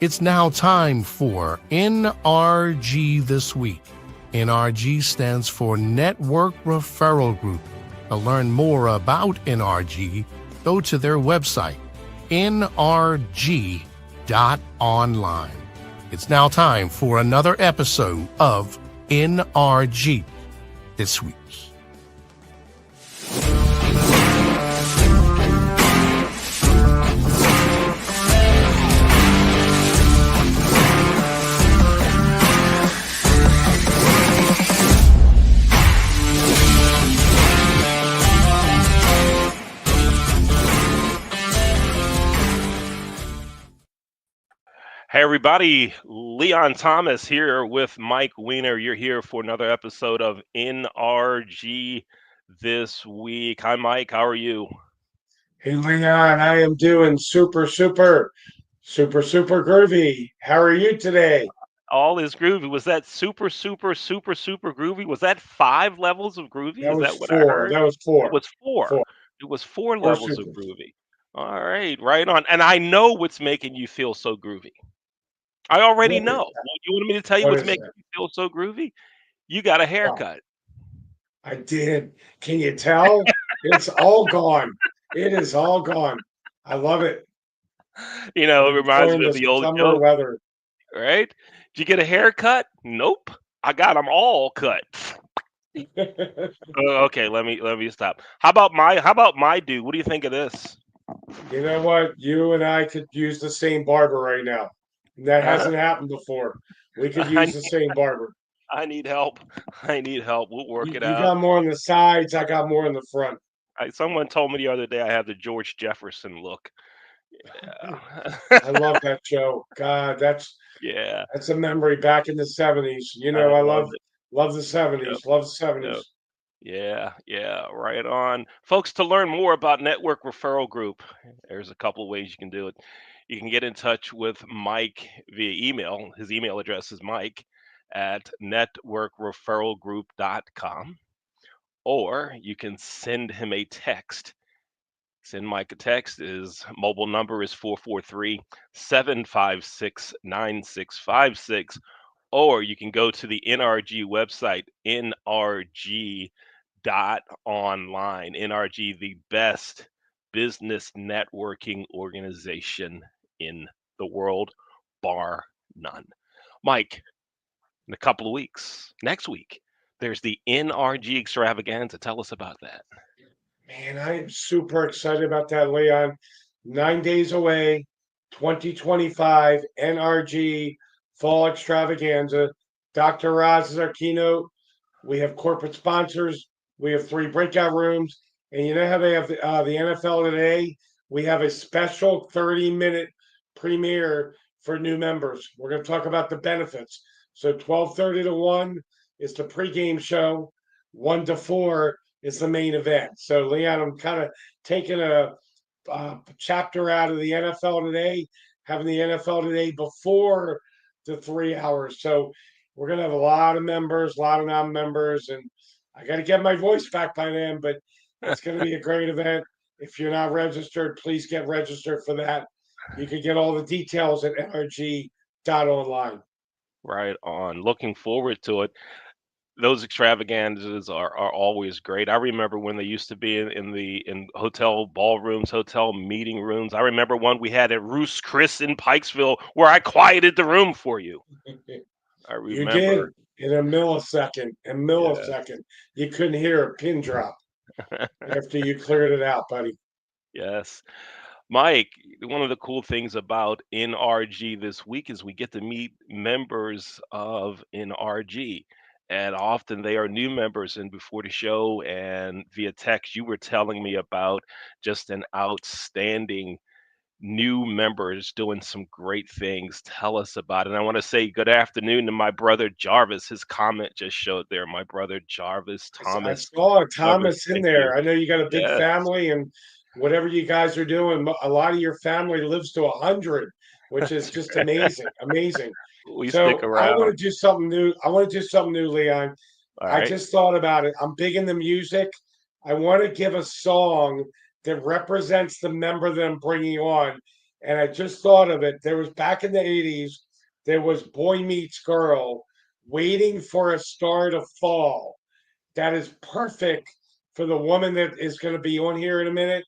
It's now time for NRG This Week. NRG stands for Network Referral Group. To learn more about NRG, go to their website, NRG.Online. It's now time for another episode of NRG This Week. Hey everybody, Leon Thomas here with Mike Weiner. You're here for another episode of NRG This Week. Hi Mike, how are you? Hey Leon, I am doing super groovy. How are you today? All is groovy. Was that super groovy? Was that 5 levels of groovy? That Is was that what I four. heard? That was It four. was four. Four. It was four Four levels of super. groovy. All right on. And I know what's making you feel so groovy. I already What is know. that? You want me to tell you What what's is making that? you feel so groovy? You got a Wow, haircut. I did. Can you tell? It's all gone. It is all gone. I love it. It I'm reminds enjoying me of this the old summer joke. weather. Right? Did you get a haircut? Nope. I got them all cut. Okay, let me stop. How about my dude? What do you think of this? You know what? You and I could use the same barber right now. That Uh, hasn't happened before. We could I use the same barber. I need help. I need help. We'll work it You out. got more on the sides. I got more in the front. Someone told me the other day I have the George Jefferson look. I Yeah. love that show. God, Yeah, that's a memory back in the 70s. I I love it. love the Yep, 70s. Love the yep. 70s. Yeah, right on. Folks, to learn more about Network Referral Group, there's a couple of ways you can do it. You can get in touch with Mike via email. His email address is mike at networkreferralgroup.com, or you can send him a text. Send Mike a text. His mobile number is 443-756-9656. Or you can go to the NRG website, NRG.Online. NRG, the best business networking organization in the world, bar none. Mike, in a couple of weeks, next week, there's the NRG extravaganza. Tell us about that. Man, I am super excited about that, Leon. 9 days away, 2025 NRG Fall Extravaganza. Dr. Roz is our keynote. We have corporate sponsors. We have 3 breakout rooms. And you know how they have the NFL today? We have a special 30-minute premiere for new members. We're going to talk about the benefits. So 12:30 to 1 is the pregame show. 1 to 4 is the main event. So Leon, I'm kind of taking a chapter out of the NFL today, having the NFL today before the 3 hours. So we're gonna have a lot of members, a lot of non-members, and I got to get my voice back by then. But it's going to be a great event. If you're not registered, please get registered for that. You can get all the details at NRG.Online. Right on. Looking forward to it. Those extravaganzas are always great. I remember when they used to be in hotel ballrooms, hotel meeting rooms. I remember one we had at Roost Chris in Pikesville where I quieted the room for you. I You did remember. in a millisecond. A Yeah. millisecond. You couldn't hear a pin drop after you cleared it out, buddy. Yes. Mike, one of the cool things about NRG this week is we get to meet members of NRG. And often they are new members. And before the show and via text, you were telling me about just an outstanding new members doing some great things. Tell us about it. And I want to say good afternoon to my brother Jarvis. His comment just showed there. My brother Jarvis I Thomas. saw Jarvis, Thomas in thank you. there. I know you got a big Yes, family, and whatever you guys are doing, a lot of your family lives to 100, which is that's just right. amazing, amazing. We stick So I want around. to do something new. I want to do something new, Leon. All I right. just thought about it. I'm big into music. I want to give a song that represents the member that I'm bringing on, And I just thought of it. There was back in the 80s, there was Boy Meets Girl, Waiting for a Star to Fall. That is perfect for the woman that is going to be on here in a minute,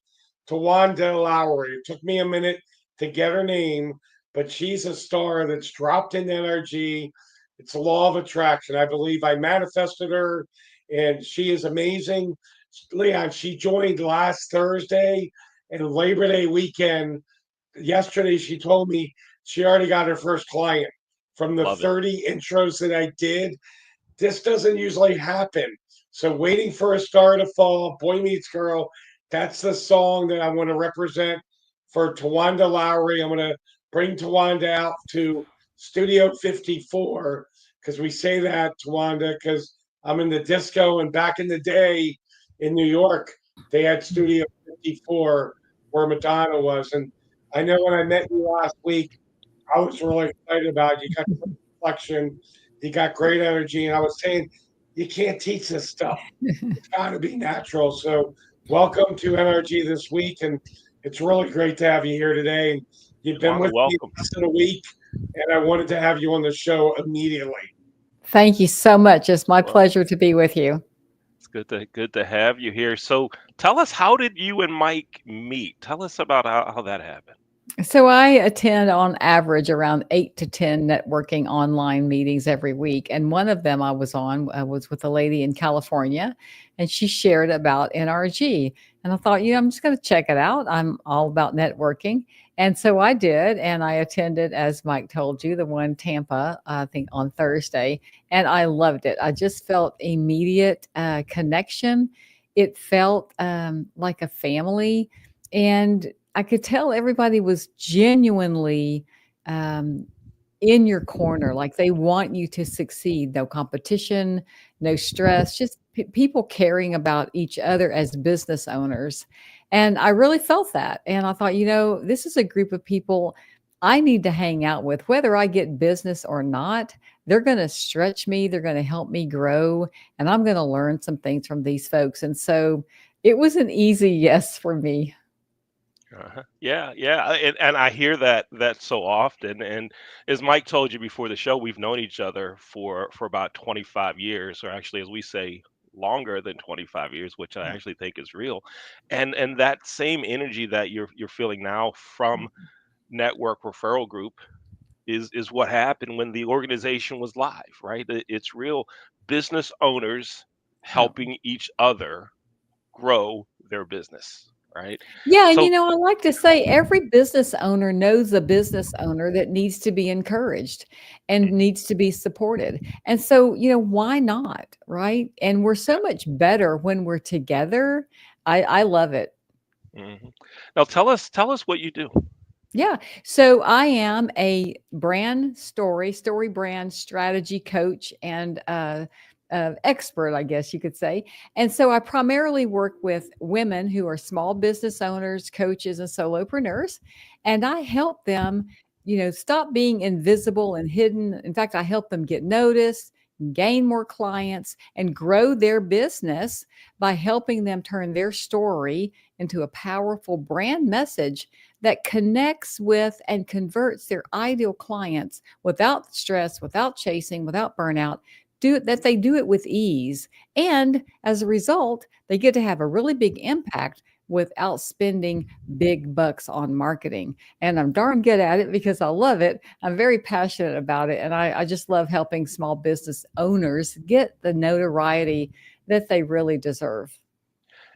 Tawanda Lowry. It took me a minute to get her name, but she's a star that's dropped in NRG. It's a law of attraction. I believe I manifested her, and she is amazing. Leon, she joined last Thursday and Labor Day weekend. Yesterday, she told me she already got her first client from the Love it. 30 intros that I did. This doesn't usually happen. So waiting for a star to fall, Boy Meets Girl. That's the song that I want to represent for Tawanda Lowry. I'm going to bring Tawanda out to Studio 54 because we say that, Tawanda, because I'm in the disco and back in the day in New York, they had Studio 54 where Madonna was. And I know when I met you last week, I was really excited about it. You got great reflection, you got great energy, and I was saying you can't teach this stuff. It's got to be natural. So, welcome to NRG this week, and it's really great to have you here today. And you've been Tawana, with me welcome. less than a week, and I wanted to have you on the show immediately. Thank you so much. It's my Well, pleasure to be with you. it's good to have you here. So tell us, how did you and Mike meet? Tell us about how that happened. So I attend on average around 8 to 10 networking online meetings every week. And one of them I was on was with a lady in California, and she shared about NRG. And I thought, I'm just going to check it out. I'm all about networking. And so I did. And I attended, as Mike told you, the one in Tampa, I think on Thursday. And I loved it. I just felt immediate connection. It felt like a family. And I could tell everybody was genuinely um, in your corner, like they want you to succeed. No competition, no stress, just people caring about each other as business owners. And I really felt that. And I thought, this is a group of people I need to hang out with, whether I get business or not. They're going to stretch me, they're going to help me grow, and I'm going to learn some things from these folks. And so it was an easy yes for me. Yeah, yeah, and I hear that so often. And as Mike told you before the show, we've known each other for about 25 years, or actually, as we say, longer than 25 years, which I actually think is real. And that same energy that you're feeling now from Network Referral Group is what happened when the organization was live, right? It's real business owners Yeah. helping each other grow their business, right? Yeah, and So I like to say every business owner knows a business owner that needs to be encouraged and needs to be supported. And so, why not? Right. And we're so much better when we're together. I love it. mhm. Now tell us what you do. Yeah. So I am a story brand strategy coach and expert, I guess you could say. And so I primarily work with women who are small business owners, coaches, and solopreneurs. And I help them, stop being invisible and hidden. In fact, I help them get noticed, gain more clients, and grow their business by helping them turn their story into a powerful brand message that connects with and converts their ideal clients without stress, without chasing, without burnout. They do it with ease. And as a result, they get to have a really big impact without spending big bucks on marketing. And I'm darn good at it because I love it. I'm very passionate about it. And I just love helping small business owners get the notoriety that they really deserve.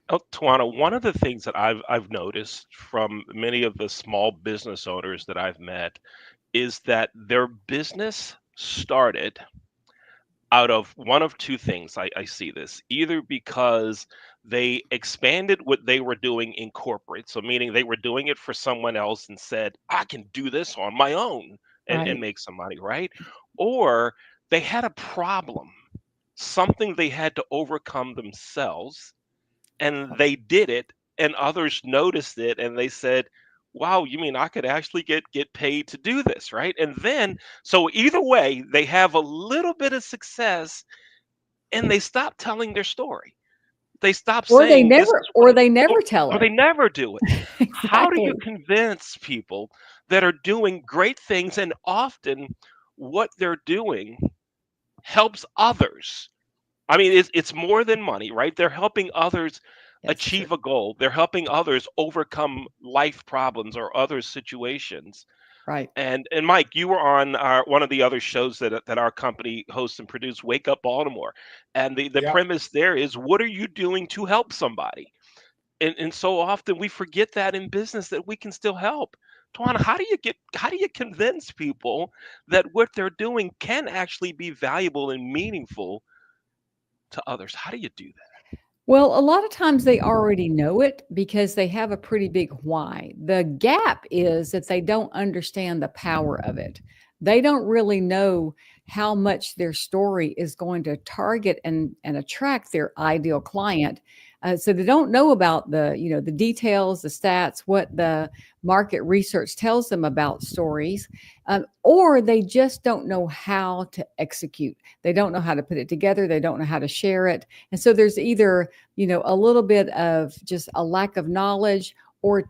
Oh, Tawana, one of the things that I've noticed from many of the small business owners that I've met is that their business started out of one of two things. I see this either because they expanded what they were doing in corporate, so meaning they were doing it for someone else and said, I can do this on my own and Right. make some money, right? Or they had a problem, something they had to overcome themselves, and they did it, and others noticed it and they said, wow, you mean I could actually get paid to do this, right? And then, so either way, they have a little bit of success and they stop telling their story. They stop Or they saying this is what never tell or they it. never do it. How do you Exactly. convince people that are doing great things and often what they're doing helps others? I mean, it's more than money, right? They're helping others Yes, for sure. achieve a goal. They're helping others overcome life problems or other situations. Right. And Mike, you were on one of the other shows that our company hosts and produce, Wake Up Baltimore, and the Yep. premise there is, what are you doing to help somebody? And so often we forget that in business that we can still help. Tawana, how do you convince people that what they're doing can actually be valuable and meaningful to others? How do you do that? Well, a lot of times they already know it because they have a pretty big why. The gap is that they don't understand the power of it. They don't really know how much their story is going to target and attract their ideal client. So they don't know about the details, the stats, what the market research tells them about stories, or they just don't know how to execute. They don't know how to put it together. They don't know how to share it. And so there's either a little bit of just a lack of knowledge or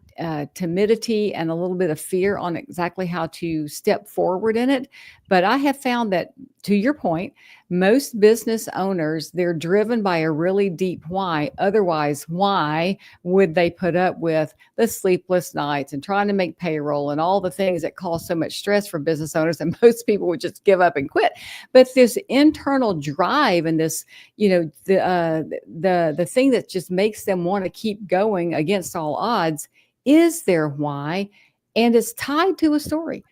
timidity and a little bit of fear on exactly how to step forward in it. But I have found that, to your point, most business owners, they're driven by a really deep why. Otherwise, why would they put up with the sleepless nights and trying to make payroll and all the things that cause so much stress for business owners? And most people would just give up and quit. But this internal drive and this, the thing that just makes them want to keep going against all odds is their why, and it's tied to a story.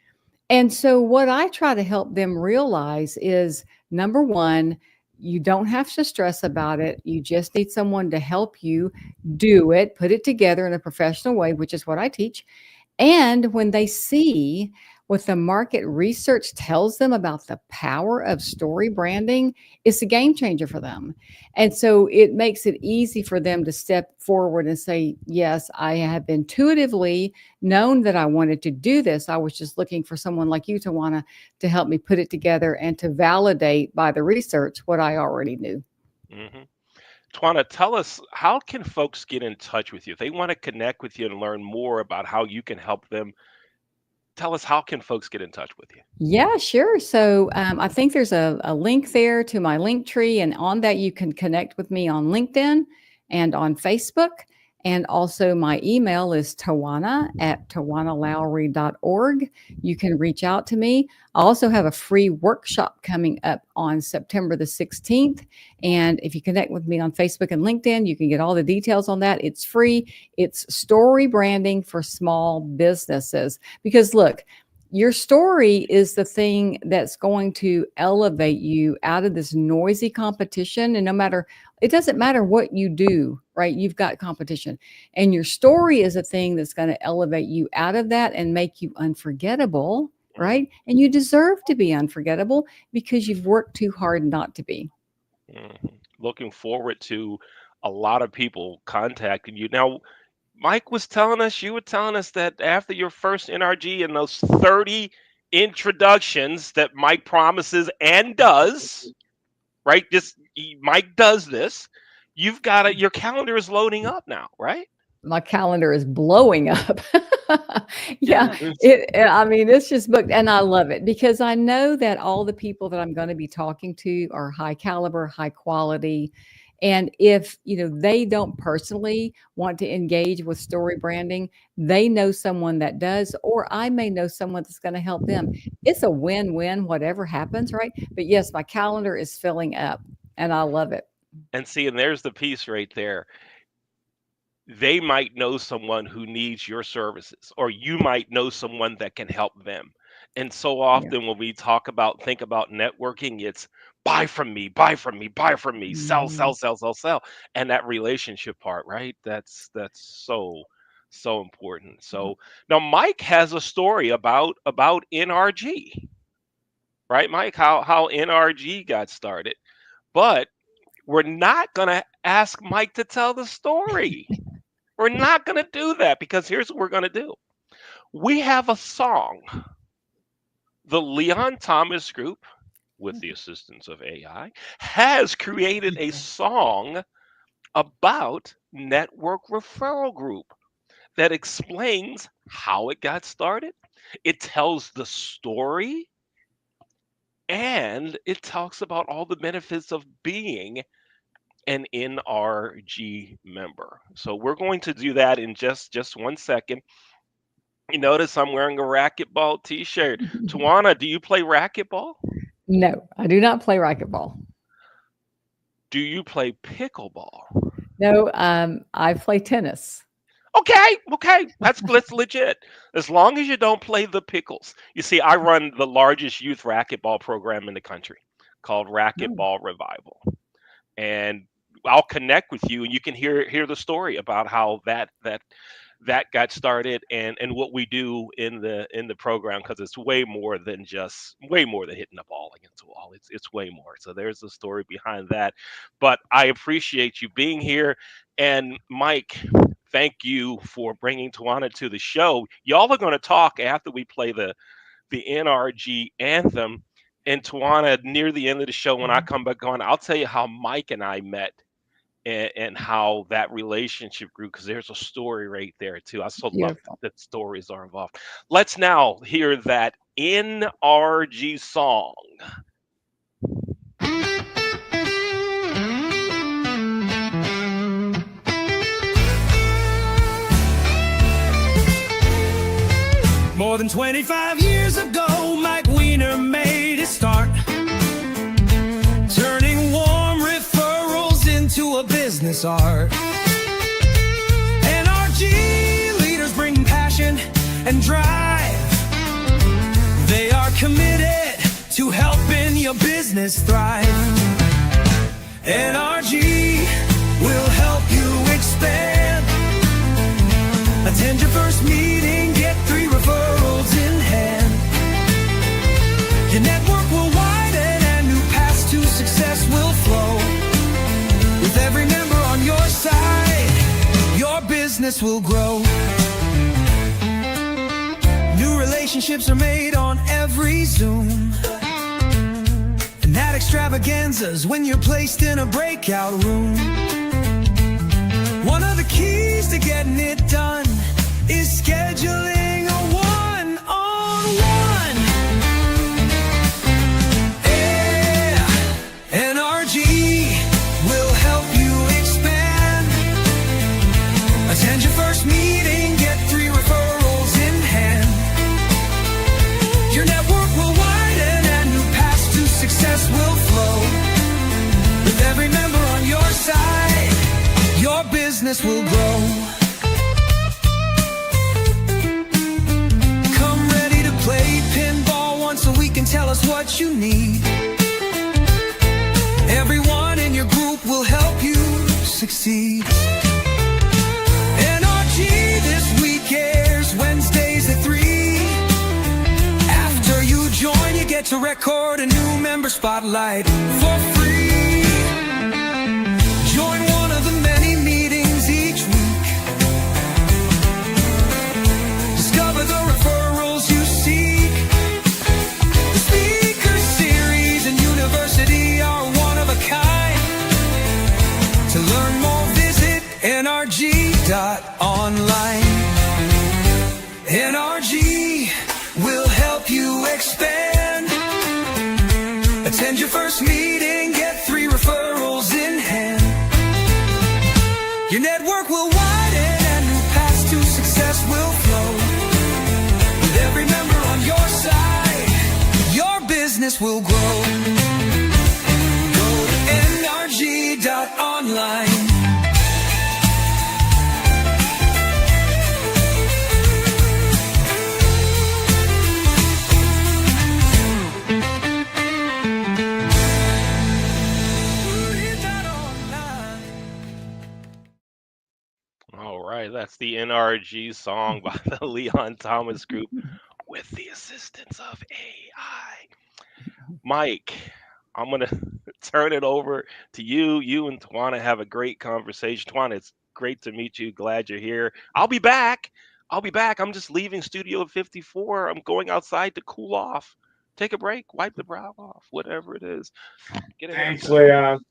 And so, what I try to help them realize is, number one, you don't have to stress about it. You just need someone to help you do it, put it together in a professional way, which is what I teach. And when they see what the market research tells them about the power of story branding, it's a game changer for them. And so it makes it easy for them to step forward and say, yes, I have intuitively known that I wanted to do this. I was just looking for someone like you, Tawana, to help me put it together and to validate by the research what I already knew. Hmm. Tawana, tell us, how can folks get in touch with you if they want to connect with you and learn more about how you can help them? Tell us, how can folks get in touch with you? Yeah, sure. So I think there's a link there to my link tree, and on that you can connect with me on LinkedIn and on Facebook. And also my email is tawana@tawanalowry.org. You can reach out to me. I also have a free workshop coming up on September the 16th. And if you connect with me on Facebook and LinkedIn, you can get all the details on that. It's free. It's story branding for small businesses. Because look, your story is the thing that's going to elevate you out of this noisy competition. And it doesn't matter what you do, right? You've got competition. And your story is a thing that's going to elevate you out of that and make you unforgettable, right? And you deserve to be unforgettable because you've worked too hard not to be. Mhm. Looking forward to a lot of people contacting you. Now, Mike was telling us, you were telling us that after your first NRG and those 30 introductions that Mike promises and does, right? Mike does this. You've got it. Your calendar is loading up now, right? My calendar is blowing up. Yeah, Yes. I mean, it's just booked, and I love it because I know that all the people that I'm going to be talking to are high caliber, high quality. And if, they don't personally want to engage with story branding, they know someone that does, or I may know someone that's going to help them. It's a win-win, whatever happens, right? But yes, my calendar is filling up and I love it. And see, and there's the piece right there. They might know someone who needs your services, or you might know someone that can help them. And so Yeah. often when we think about networking, it's buy from me, buy from me, buy from me, sell, Mhm. sell, sell, sell, sell. And that relationship part, right? That's so important. So now Mike has a story about NRG, right? Mike, how NRG got started. But we're not gonna ask Mike to tell the story. We're not going to do that, because here's what we're going to do. We have a song. The Leon Thomas Group, with the assistance of AI, has created a song about Network Referral Group that explains how it got started. It tells the story and it talks about all the benefits of being an NRG member. So we're going to do that in just 1 second. You notice I'm wearing a racquetball t-shirt. Tawana, do you play racquetball? No, I do not play racquetball. Do you play pickleball? No, I play tennis. Okay, that's legit. As long as you don't play the pickles. You see, I run the largest youth racquetball program in the country called Oh, Racquetball Revival. And I'll connect with you and you can hear the story about how that got started and what we do in the program because it's way more than hitting the ball against the wall. It's way more. So there's a story behind that. But I appreciate you being here. And Mike, thank you for bringing Tawana to the show. Y'all are going to talk after we play the NRG anthem. And Tawana, near the end of the show, when I come back on, I'll tell you how Mike and I met and how that relationship grew because there's a story right there too. I so love beautiful. that stories are involved. Let's now hear that NRG song. More than 25 years ago, Mike Weiner made his start, turning warm referrals into a business art. NRG leaders bring passion and drive. They are committed to helping your business thrive. NRG will help you expand. Attend your first meeting, get 3 referrals in hand. Your network will widen and new paths to success will flow. With every member on your side, your business will grow. New relationships are made on every Zoom. And that extravaganza's when you're placed in a breakout room. One of the keys to getting it done is scheduling a one-on-one. Yeah, NRG will help you expand. Attend your first meeting, get 3 referrals in hand. Your network will widen and new paths to success will flow. With every member on your side, your business will grow. Come ready to play pinball once a week and tell us what you need. Everyone in your group will help you succeed. NRG This week airs Wednesdays at 3. After you join, you get to record a new member spotlight for free. Join one of the many meetings each week. Discover the referrals you seek. The speaker series and university are one of a kind. To learn more, visit NRG.Online. NRG will help you expand. Attend your first meeting, get 3 referrals in hand. Your network will widen and new paths to success will flow. With every member on your side, your business will grow. Go to NRG.Online. All right, that's the NRG song by the Leon Thomas Group with the assistance of AI. Mike, I'm gonna turn it over to you. You and Tawana have a great conversation. Tawana, it's great to meet you. Glad you're here. I'll be back. I'll be back. I'm just leaving Studio 54. I'm going outside to cool off. Take a break, wipe the brow off, whatever it is. Get a Thanks, haircut. Leon.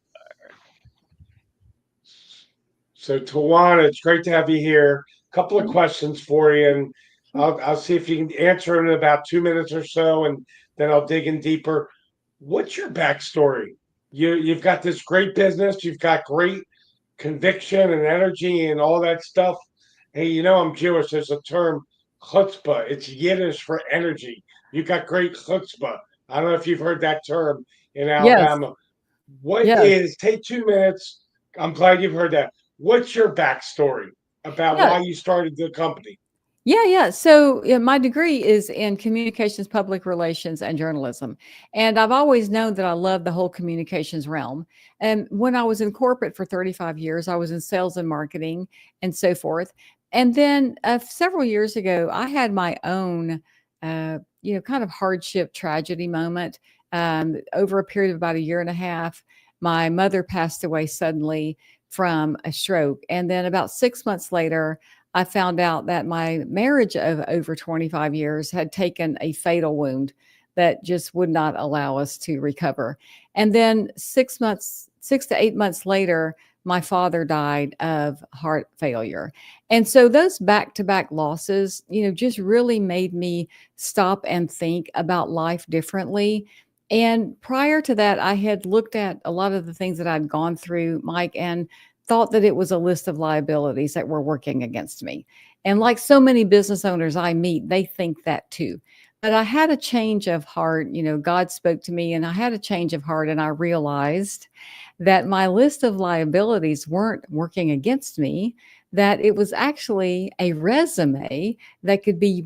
So Tawana, it's great to have you here. A couple of questions for you, and I'll see if you can answer in about 2 minutes or so, and then I'll dig in deeper. What's your backstory? You've got this great business, you've got great conviction and energy and all that stuff. Hey, I'm Jewish. There's a term chutzpah. It's Yiddish for energy. You got great chutzpah. I don't know if you've heard that term in Yes, Alabama. What yes. is, take 2 minutes. I'm glad you've heard that. What's your backstory about Yeah, why you started the company? yeah. So my degree is in communications, public relations, and journalism. And I've always known that I love the whole communications realm. And when I was in corporate for 35 years, I was in sales and marketing and so forth. And then several years ago, I had my own, kind of hardship tragedy moment. Over a period of about a year and a half, my mother passed away suddenly from a stroke. And then about 6 months later, I found out that my marriage of over 25 years had taken a fatal wound that just would not allow us to recover. And then 6 to 8 months later, my father died of heart failure. And so those back to back losses, just really made me stop and think about life differently. And prior to that, I had looked at a lot of the things that I'd gone through, Mike, and thought that it was a list of liabilities that were working against me. And like so many business owners I meet, they think that too. But I had a change of heart. God spoke to me and I had a change of heart, and I realized that my list of liabilities weren't working against me, that it was actually a resume that could be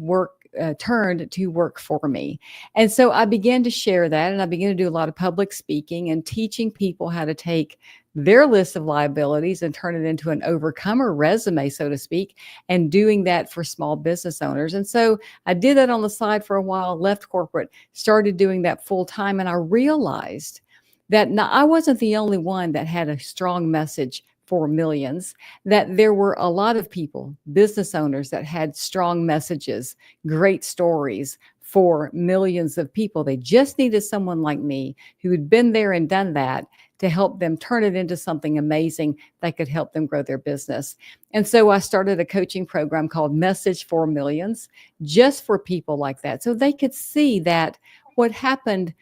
turned to work for me. And so I began to share that, and I began to do a lot of public speaking and teaching people how to take their list of liabilities and turn it into an overcomer resume, so to speak, and doing that for small business owners. And so I did that on the side for a while, left corporate, started doing that full time. And I realized that I wasn't the only one that had a strong message for millions, that there were a lot of people, business owners, that had strong messages, great stories for millions of people. They just needed someone like me who had been there and done that to help them turn it into something amazing that could help them grow their business. And so I started a coaching program called Message for Millions, just for people like that, so they could see that what happened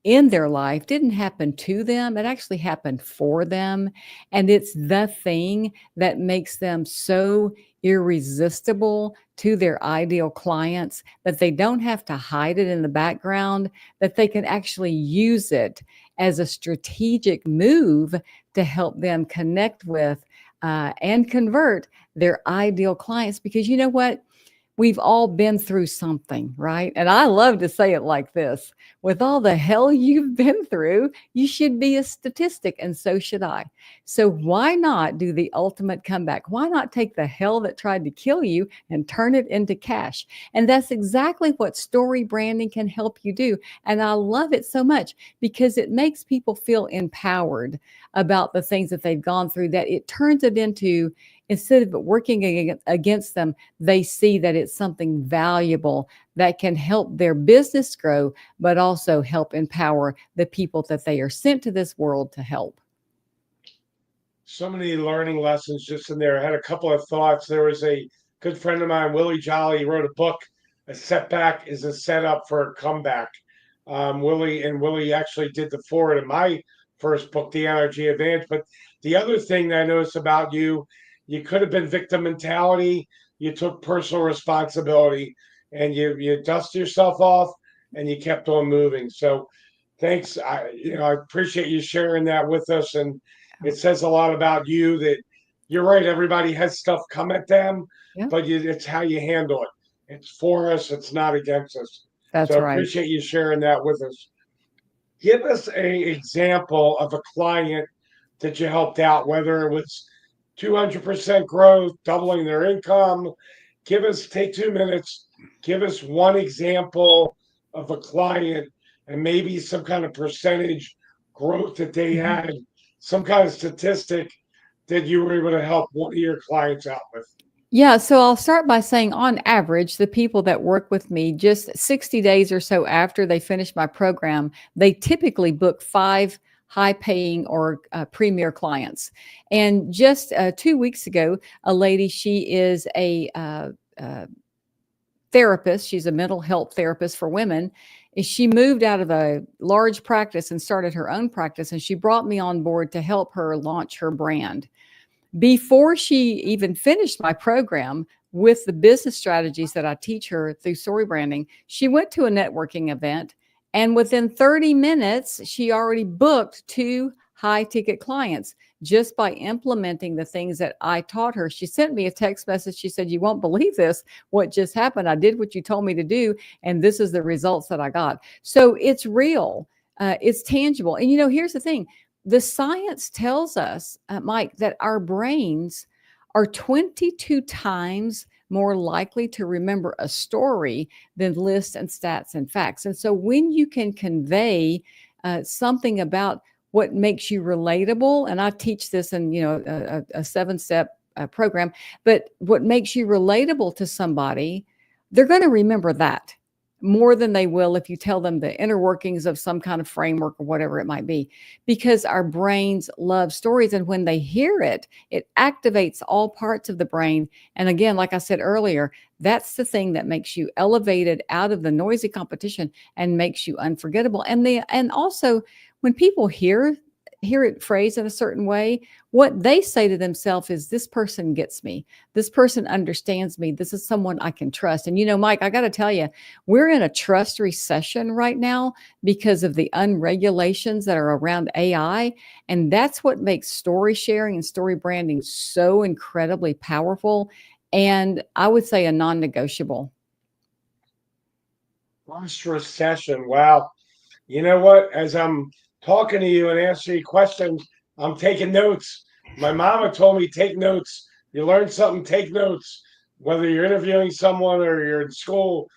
in their life didn't happen to them. It actually happened for them. And it's the thing that makes them so irresistible to their ideal clients that they don't have to hide it in the background, that they can actually use it as a strategic move to help them connect with and convert their ideal clients. Because you know what? We've all been through something, right? And I love to say it like this: with all the hell you've been through, you should be a statistic, and so should I. So why not do the ultimate comeback? Why not take the hell that tried to kill you and turn it into cash? And that's exactly what story branding can help you do. And I love it so much because it makes people feel empowered about the things that they've gone through, that it turns it into, instead of it working against them, they see that it's something valuable that can help their business grow, but also help empower the people that they are sent to this world to help. So many learning lessons just in there. I had a couple of thoughts. There was a good friend of mine, Willie Jolly, he wrote a book. A setback is a setup for a comeback. Willie actually did the forward of my first book, The NRG Advantage. But the other thing that I noticed about you, you could have been victim mentality. You took personal responsibility, and you dust yourself off, and you kept on moving. So thanks. I appreciate you sharing that with us, and it says a lot about you that you're right. Everybody has stuff come at them, Yeah, but it's how you handle it. It's for us. It's not against us. So that's I right. appreciate you sharing that with us. Give us a example of a client that you helped out, whether it was 200% growth, doubling their income. Take 2 minutes, give us one example of a client and maybe some kind of percentage growth that they Mhm. had, some kind of statistic that you were able to help one of your clients out with. Yeah, so I'll start by saying, on average, the people that work with me, just 60 days or so after they finish my program, they typically book 5 high paying or premier clients. And just 2 weeks ago, a lady, she is a therapist. She's a mental health therapist for women. She moved out of a large practice and started her own practice. And she brought me on board to help her launch her brand. Before she even finished my program with the business strategies that I teach her through story branding, she went to a networking event. And within 30 minutes, she already booked 2 high-ticket clients just by implementing the things that I taught her. She sent me a text message. She said, "You won't believe this, what just happened. I did what you told me to do, and this is the results that I got." So it's real. It's tangible. And, here's the thing. The science tells us, Mike, that our brains are 22 times more likely to remember a story than lists and stats and facts. And so when you can convey something about what makes you relatable, and I teach this in a 7-step program, but what makes you relatable to somebody, they're going to remember that more than they will if you tell them the inner workings of some kind of framework or whatever it might be, because our brains love stories. And when they hear it, it activates all parts of the brain. And again, like I said earlier, that's the thing that makes you elevated out of the noisy competition and makes you unforgettable. And also when people hear it phrased in a certain way, what they say to themselves is, "This person gets me. This person understands me. This is someone I can trust." And Mike, I got to tell you, we're in a trust recession right now because of the unregulations that are around AI. And that's what makes story sharing and story branding so incredibly powerful. And I would say a non-negotiable. Last recession. Wow. You know what? As I'm talking to you and answering your questions, I'm taking notes. My mama told me take notes. You learn something, take notes. Whether you're interviewing someone or you're in school,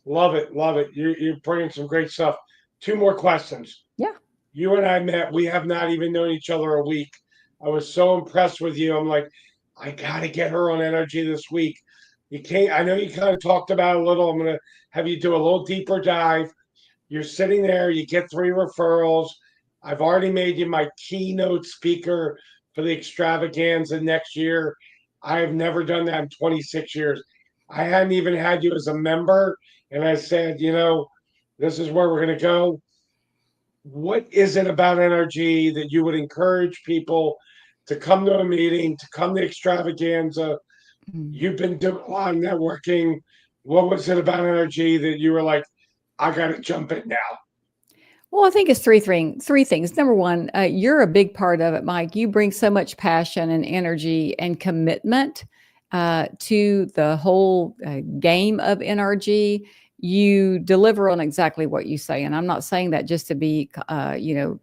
love it, love it. You're bringing some great stuff. 2 more questions. Yeah. You and I met. We have not even known each other a week. I was so impressed with you. I'm like, I gotta get her on energy this week. You can't. I know you kind of talked about it a little. I'm gonna have you do a little deeper dive. You're sitting there, you get 3 referrals. I've already made you my keynote speaker for the extravaganza next year. I have never done that in 26 years. I hadn't even had you as a member. And I said, this is where we're going to go. What is it about NRG that you would encourage people to come to a meeting, to come to extravaganza? You've been doing a lot of networking. What was it about NRG that you were like, I got to jump in now? Well, I think it's three things. Number one, you're a big part of it, Mike. You bring so much passion and energy and commitment to the whole game of NRG. You deliver on exactly what you say. And I'm not saying that just to be,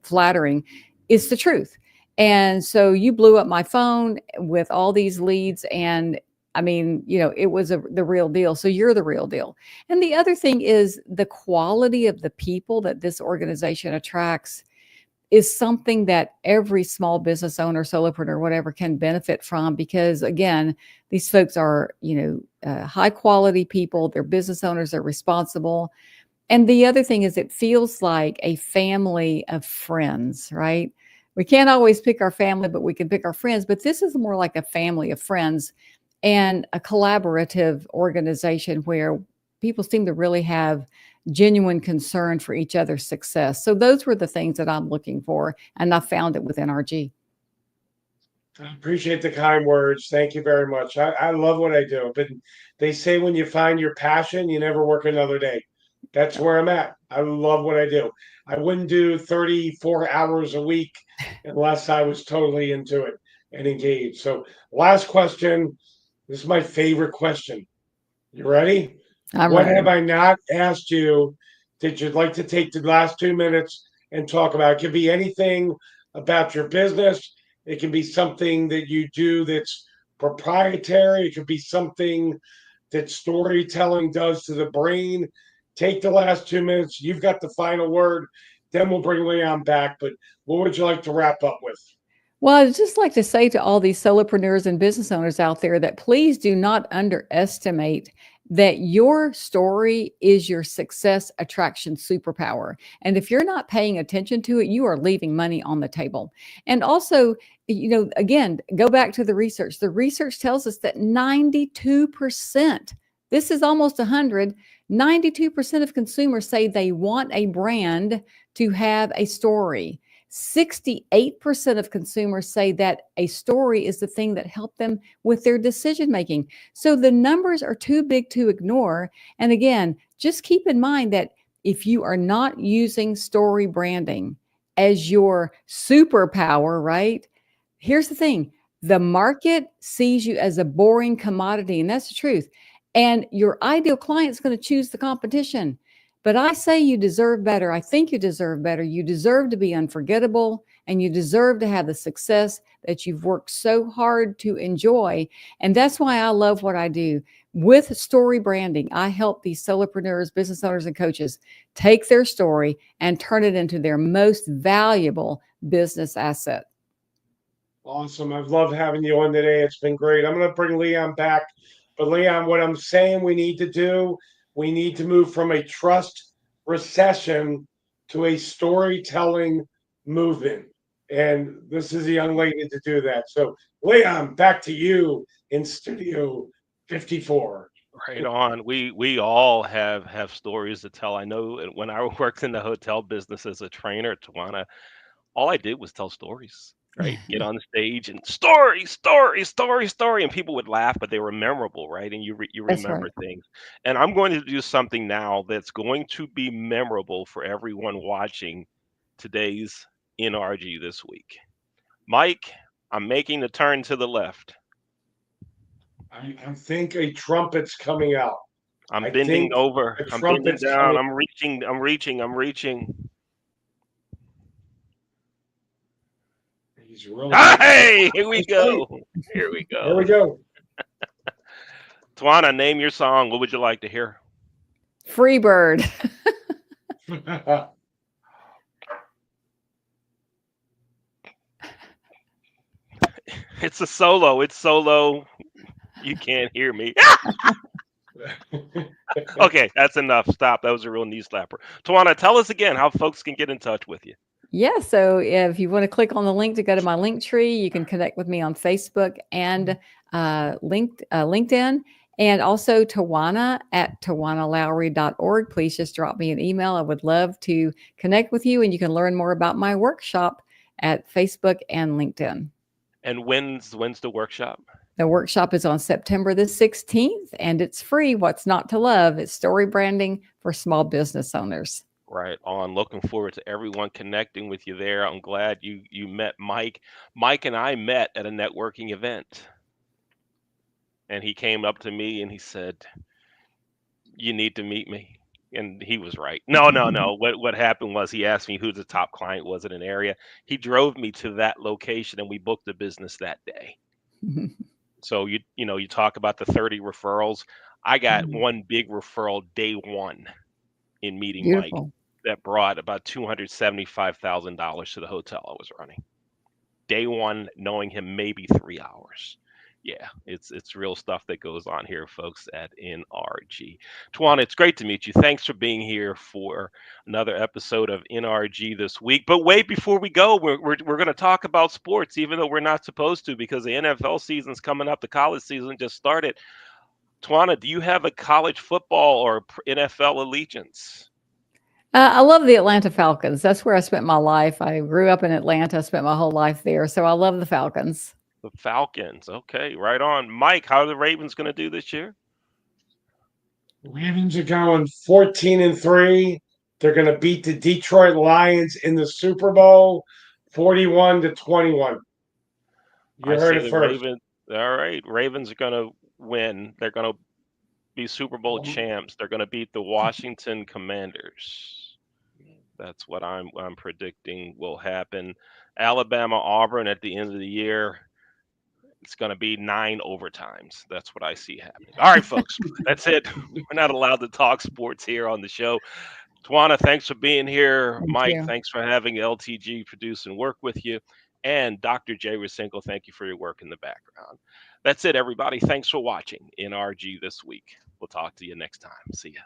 flattering. It's the truth. And so you blew up my phone with all these leads, and I mean, it was the real deal. So you're the real deal. And the other thing is the quality of the people that this organization attracts is something that every small business owner, solopreneur, whatever, can benefit from, because again, these folks are, high quality people. They're business owners. They're responsible. And the other thing is it feels like a family of friends, right? We can't always pick our family, but we can pick our friends. But this is more like a family of friends and a collaborative organization where people seem to really have genuine concern for each other's success. So those were the things that I'm looking for, and I found it with NRG. I appreciate the kind words. Thank you very much. I love what I do. But they say when you find your passion, you never work another day. That's where I'm at. I love what I do. I wouldn't do 34 hours a week unless I was totally into it and engaged. So, last question. This is my favorite question. You ready? I'm What ready. have I not asked you that you'd like to take the last 2 minutes and talk about? It could be anything about your business. It can be something that you do that's proprietary. It could be something that storytelling does to the brain. Take the last 2 minutes. You've got the final word. Then we'll bring Leon back. But what would you like to wrap up with? Well, I'd just like to say to all these solopreneurs and business owners out there that please do not underestimate that your story is your success attraction superpower. And if you're not paying attention to it, you are leaving money on the table. And also, again, go back to the research. The research tells us that 92%, this is almost 100, 92% of consumers say they want a brand to have a story. 68% of consumers say that a story is the thing that helped them with their decision making. So the numbers are too big to ignore. And again, just keep in mind that if you are not using story branding as your superpower, right? Here's the thing, the market sees you as a boring commodity, and that's the truth. And your ideal client is going to choose the competition. But I say you deserve better. I think you deserve better. You deserve to be unforgettable, and you deserve to have the success that you've worked so hard to enjoy. And that's why I love what I do. With story branding, I help these solopreneurs, business owners, and coaches take their story and turn it into their most valuable business asset. Awesome. I've loved having you on today. It's been great. I'm going to bring Leon back. But Leon, what I'm saying we need to do, we need to move from a trust recession to a storytelling movement. And this is a young lady to do that. So, Leon, back to you in Studio 54. Right on. We all have stories to tell. I know when I worked in the hotel business as a trainer, Tawana, all I did was tell stories, right? Get on the stage and story, story, story, story, and people would laugh, but they were memorable, right? And you That's remember right. things. And I'm going to do something now that's going to be memorable for everyone watching today's NRG this week. Mike, I'm making the turn to the left. I think a trumpet's coming out. I'm I bending think over. a I'm bending trumpet's down. coming. I'm reaching. I'm reaching. I'm reaching. He's really Hey, here we nice play. go. Here we Here we go. go. Tawana, name your song. What would you like to hear? Freebird. It's a solo. It's solo. You can't hear me. Okay, that's enough. Stop. That was a real knee slapper. Tawana, tell us again how folks can get in touch with you. Yeah, so if you want to click on the link to go to my link tree, you can connect with me on Facebook and LinkedIn, and also Tawana at tawanalowry.org. Please just drop me an email. I would love to connect with you, and you can learn more about my workshop at Facebook and LinkedIn. And when's the workshop? The workshop is on September the 16th, and it's free. What's not to love? It's story branding for small business owners. Right on. Looking forward to everyone connecting with you there. I'm glad you met Mike. Mike and I met at a networking event, and he came up to me and he said, "You need to meet me." And he was right. No, no, no. What happened was he asked me who the top client was in an area. He drove me to that location, and we booked the business that day. So you talk about the 30 referrals. I got one big referral day one in meeting Mike Beautiful. that brought about $275,000 to the hotel I was running. Day one, knowing him maybe 3 hours. Yeah, it's real stuff that goes on here, folks, at NRG. Tawana, it's great to meet you. Thanks for being here for another episode of NRG this week. But wait, before we go, we're going to talk about sports, even though we're not supposed to, because the NFL season's coming up. The college season just started. Tawana, do you have a college football or NFL allegiance? I love the Atlanta Falcons. That's where I spent my life. I grew up in Atlanta, spent my whole life there. So I love the Falcons. The Falcons. Okay, right on. Mike, how are the Ravens going to do this year? Ravens are going 14-3. They're going to beat the Detroit Lions in the Super Bowl 41-21. You I heard say it the first. Ravens. All right, Ravens are going to win. They're going to be Super Bowl champs. They're going to beat the Washington Commanders. That's what I'm predicting will happen. Alabama, Auburn at the end of the year. It's going to be 9 overtimes. That's what I see happening. All right, folks, that's it. We're not allowed to talk sports here on the show. Tawana, thanks for being here. Thank Mike, you. thanks for having LTG produce and work with you. And Dr. Jay Rasenko, thank you for your work in the background. That's it, everybody. Thanks for watching NRG This Week. We'll talk to you next time. See ya.